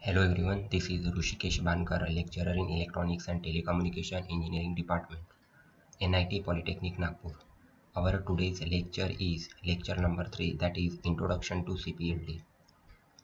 Hello everyone, this is Rushikesh Bankar, lecturer in Electronics and Telecommunication Engineering Department, NIT Polytechnic Nagpur. Our today's lecture is lecture number 3, that is Introduction to CPLD,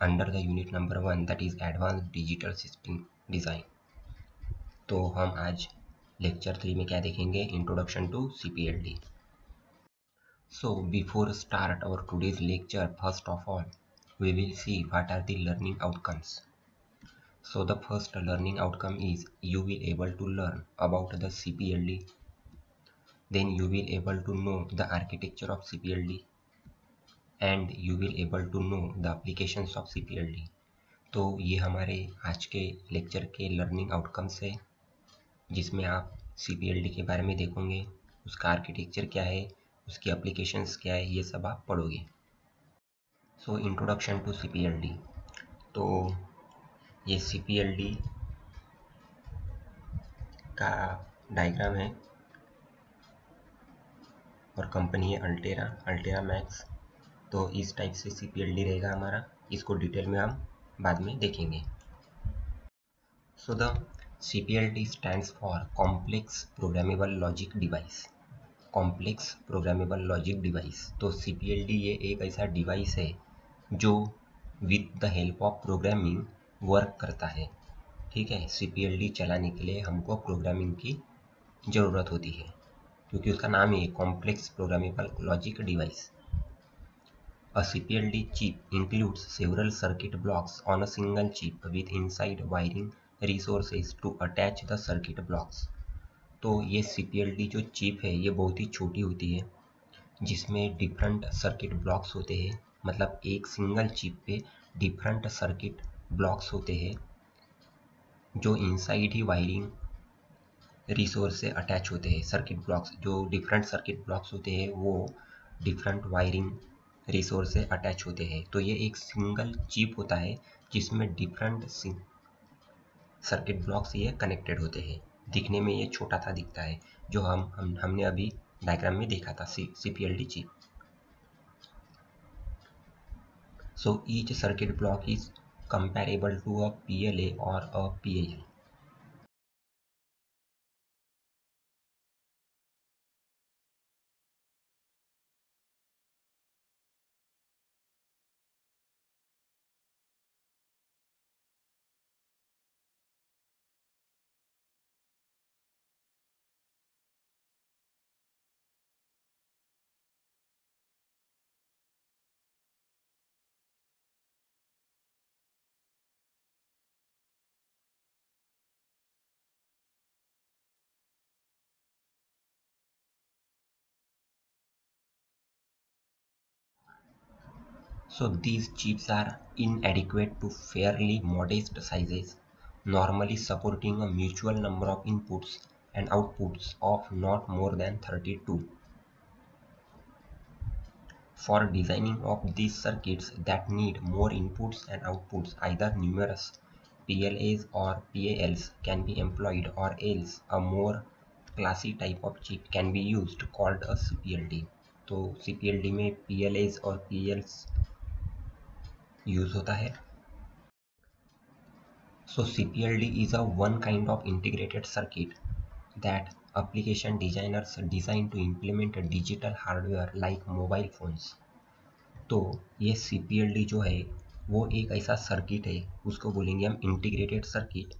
under the unit number 1, that is Advanced Digital System Design. तो हम आज lecture 3 में क्या देखेंगे? Introduction to CPLD. So before start our today's lecture, first of all, we will see what are the learning outcomes. So the first learning outcome is you will able to learn about the CPLD. Then you will able to know the architecture of CPLD and you will able to know the applications of CPLD. तो ये हमारे आज के lecture के learning outcomes है जिसमें आप CPLD के बारे में देखोगे, उसका आर्किटेक्चर क्या है, उसकी एप्लीकेशंस क्या है, ये सब आप पढ़ोगे. So introduction to CPLD. तो ये CPLD का डायग्राम है और कंपनी है अल्टेरा मैक्स. तो इस टाइप से CPLD रहेगा हमारा. इसको डिटेल में हम बाद में देखेंगे. So the CPLD stands for complex programmable logic device. Complex programmable logic device. तो CPLD ये एक ऐसा डिवाइस है जो with the help of programming work करता है. ठीक है, CPLD चलाने के लिए हमको प्रोग्रामिंग की ज़रूरत होती है क्योंकि उसका नाम ही है complex programmable logic device. A CPLD chip includes several circuit blocks on a single chip with inside wiring resources to attach the circuit blocks. तो ये CPLD जो चिप है ये बहुत ही छोटी होती है जिसमें डिफरेंट सर्किट ब्लॉक्स होते हैं. मतलब एक सिंगल चिप पे डिफरेंट सर्किट ब्लॉक्स होते हैं जो इनसाइड ही वायरिंग रिसोर्स से अटैच होते हैं. सर्किट ब्लॉक्स जो डिफरेंट सर्किट ब्लॉक्स होते हैं वो डिफरेंट वायरिंग रिसोर्स से अटैच होते हैं. तो ये एक सिंगल चिप होता है जिसमें डिफरेंट सर्किट ब्लॉक्स ये कनेक्टेड होते हैं. दिखने में ये छोटा सा दिखता है जो हमने अभी डायग्राम में देखा था CPLD चिप. So each circuit block is comparable to a PLA और a PAL. So these chips are inadequate to fairly modest sizes, normally supporting a mutual number of inputs and outputs of not more than 32. For designing of these circuits that need more inputs and outputs, either numerous PLAs or PALs can be employed, or else a more classy type of chip can be used called a CPLD. तो CPLD में PLAs और PALs use होता है. So CPLD is a one kind of integrated circuit that application designers design to implement a digital hardware like mobile phones. तो ये CPLD जो है वो एक ऐसा सर्किट है, उसको बोलेंगे हम इंटीग्रेटेड सर्किट,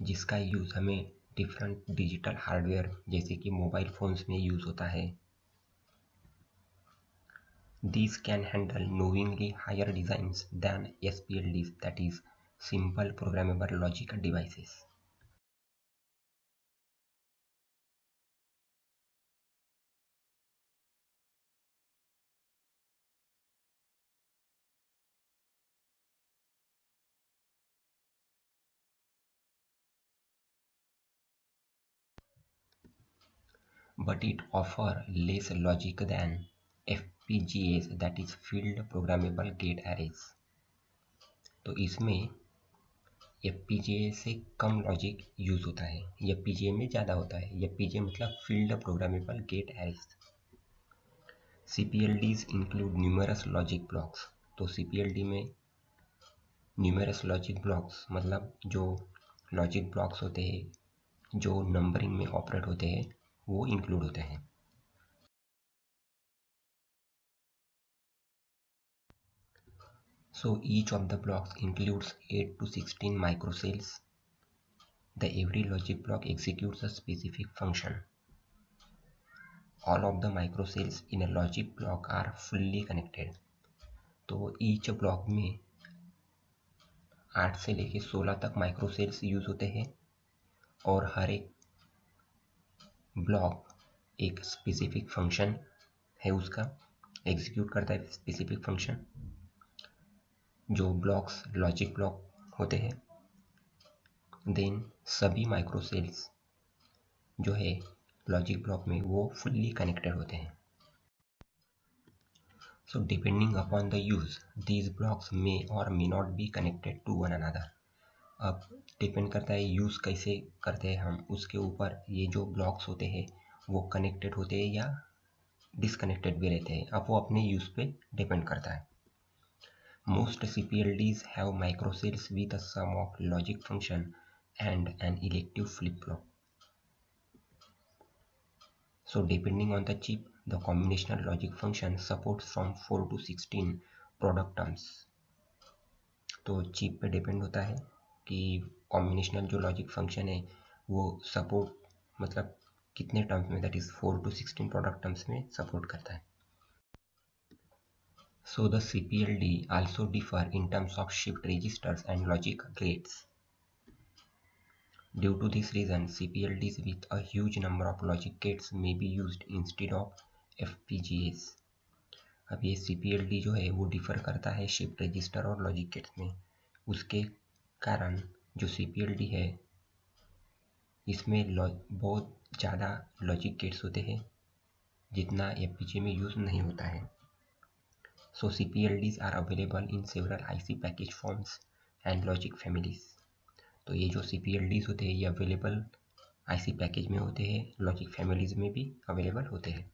जिसका यूज़ हमें डिफरेंट डिजिटल हार्डवेयर जैसे कि मोबाइल फ़ोन्स में यूज़ होता है. These can handle knowingly higher designs than SPLDs, that is, simple programmable logic devices. But it offer less logic than FPGAs, that is field programmable gate arrays. तो इसमें FPGA से कम logic use होता है, FPGA में ज़्यादा होता है. FPGA मतलब field programmable gate arrays. CPLDs include numerous logic blocks. तो CPLD में न्यूमेरस लॉजिक ब्लॉक्स मतलब जो लॉजिक ब्लॉक्स होते हैं जो नंबरिंग में ऑपरेट होते हैं वो इंक्लूड होते हैं। So each of the blocks includes 8 to 16 microcells. Every logic block executes a specific function. All of the microcells in a logic block are fully connected. तो each block में 8 से लेके 16 तक माइक्रोसेल्स यूज होते हैं और हर एक ब्लॉक एक स्पेसिफिक फंक्शन है उसका एग्जीक्यूट करता है स्पेसिफिक फंक्शन। जो ब्लॉक्स लॉजिक ब्लॉक होते हैं देन सभी माइक्रोसेल्स जो है लॉजिक ब्लॉक में वो फुल्ली कनेक्टेड होते हैं। So depending upon the use these blocks may or may not be connected to one another. अब डिपेंड करता है यूज कैसे करते हैं हम उसके ऊपर ये जो ब्लॉक्स होते हैं वो कनेक्टेड होते हैं या डिसकनेक्टेड भी रहते हैं। अब वो अपने यूज पे डिपेंड करता है। Most CPLDs have microcells with a sum of logic function and an elective flip-flop. So depending on the chip, the combinational logic function supports from 4 to 16 product terms. तो चिप पे depend होता है कि combinational जो logic function है वो support मतलब कितने टर्म्स में, that is 4 to 16 product terms में सपोर्ट करता है। So the CPLD also differ in terms of shift registers and logic gates. Due to this reason, CPLDs with a huge number of logic gates may be used instead of FPGAs. अब ये CPLD जो है वो differ करता है shift register और logic gates में। उसके कारण जो CPLD है इसमें बहुत ज़्यादा लॉजिक गेट्स होते हैं जितना FPGA में यूज़ नहीं होता है। So CPLDs are available in several IC package forms and logic families. तो ये जो CPLDs होते हैं ये अवेलेबल IC पैकेज में होते हैं, लॉजिक फैमिलीज में भी अवेलेबल होते हैं।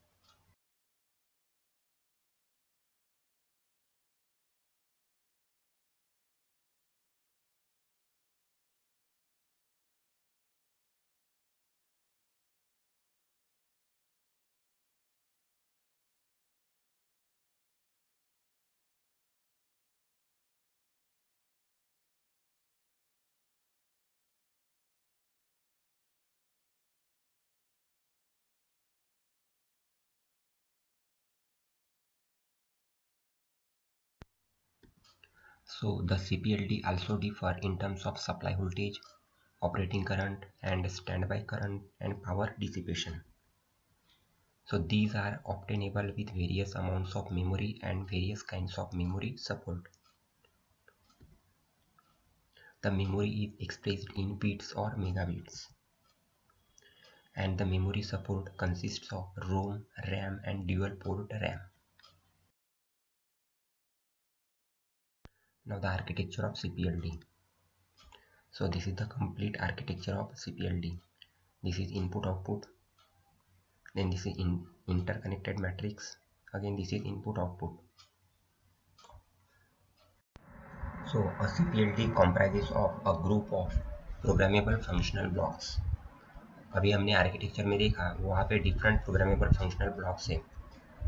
So the CPLD also differ in terms of supply voltage, operating current and standby current and power dissipation. So these are obtainable with various amounts of memory and various kinds of memory support. The memory is expressed in bits or megabits. And the memory support consists of ROM, RAM and dual port RAM. Now the architecture of CPLD. So this is the complete architecture of CPLD. This is input output, then this is interconnected matrix, again this is input output. So a CPLD comprises of a group of programmable functional blocks. अभी हमने architecture में देखा वहाँ पे different programmable functional blocks है।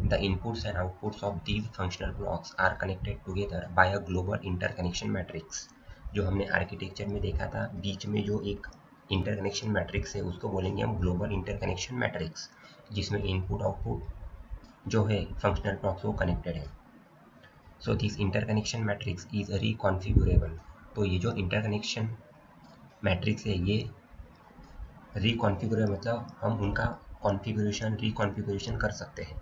The inputs and outputs of these functional blocks are connected together by a global interconnection matrix. जो हमने architecture में देखा था बीच में जो एक इंटरकनेक्शन मैट्रिक्स है उसको बोलेंगे हम ग्लोबल इंटरकनेक्शन मैट्रिक्स, जिसमें इनपुट आउटपुट जो है फंक्शनल ब्लॉक्स वो कनेक्टेड है। So this interconnection matrix is reconfigurable. तो ये जो इंटरकनेक्शन मैट्रिक्स है ये रिकॉन्फिगरेबल मतलब हम उनका कॉन्फ़िगरेशन रिकॉन्फिगरेशन कर सकते हैं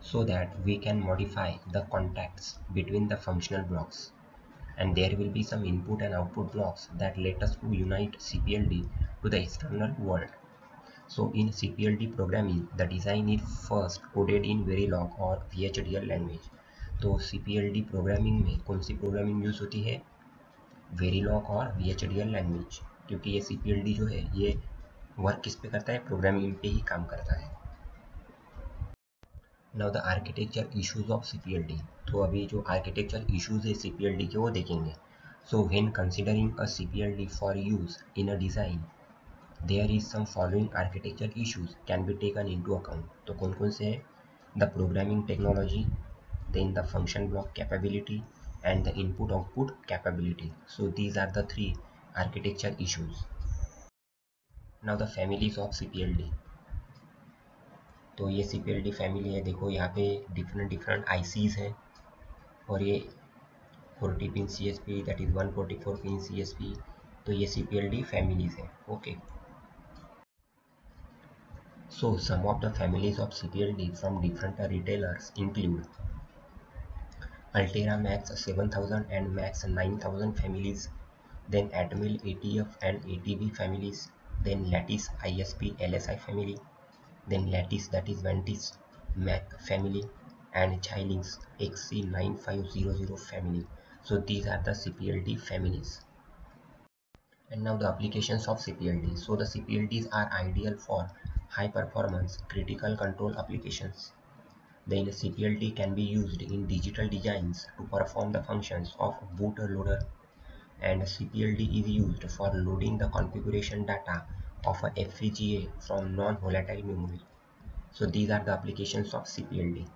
so that we can modify the contacts between the functional blocks, and there will be some input and output blocks that let us to unite CPLD to the external world. So in CPLD programming the design is first coded in Verilog or VHDL language. तो CPLD programming में कौन सी programming use होती है? Verilog और VHDL language, क्योंकि ये CPLD जो है ये वर्क किस पे करता है? प्रोग्रामिंग पे ही काम करता है। Now the architecture issues of CPLD. तो अभी जो आर्किटेक्चर इश्यूज है CPLD के वो देखेंगे. So when considering a CPLD for use in a design there is some following architecture issues can be taken into account. तो कौन कौन से है? The programming technology, then the function block capability and the input output capability. So these are the three architecture issues. Now the families of CPLD. तो ये CPLD family है. देखो यहाँ पे डिफरेंट ICs हैं और ये 40 pin CSP that is 144 pin CSP. तो ये CPLD families है. Okay. So some of the families of CPLD from different retailers include Altera Max 7000 and Max 9000 families, then Atmel ATF and ATV families, then Lattice ISP LSI family, then Lattice that is Ventis Mac family, and Xilinx XC9500 family. So these are the CPLD families. And now the applications of CPLD. So the CPLDs are ideal for high performance critical control applications. Then CPLD can be used in digital designs to perform the functions of bootloader, and CPLD is used for loading the configuration data of a FPGA from non-volatile memory. So these are the applications of CPLD.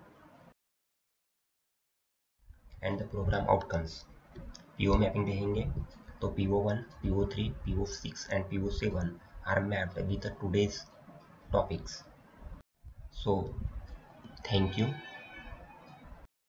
And the program outcomes. PO mapping देखेंगे तो PO1, PO3, PO6 and PO7 are mapped with today's topics. So thank you.